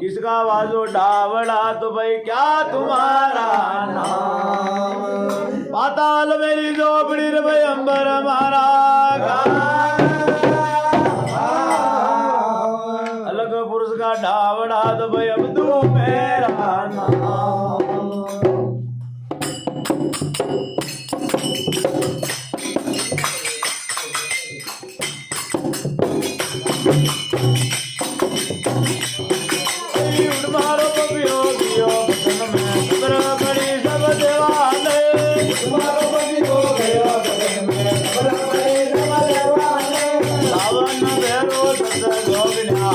किसका बाजो डावड़ा तो भाई क्या तुम्हारा नाम। पाताल मेरी झोपड़ी रे भाई अंबर हमारा अलग पुरुष का डावड़ा तो भाई अब तू मेरा नाम। मारो पियो पियो बदन में खबर पड़ी सब देवाले। मारो पियो गयो बदन में खबर पड़ी सब देवाले। सावन भैरो सत गोविंदा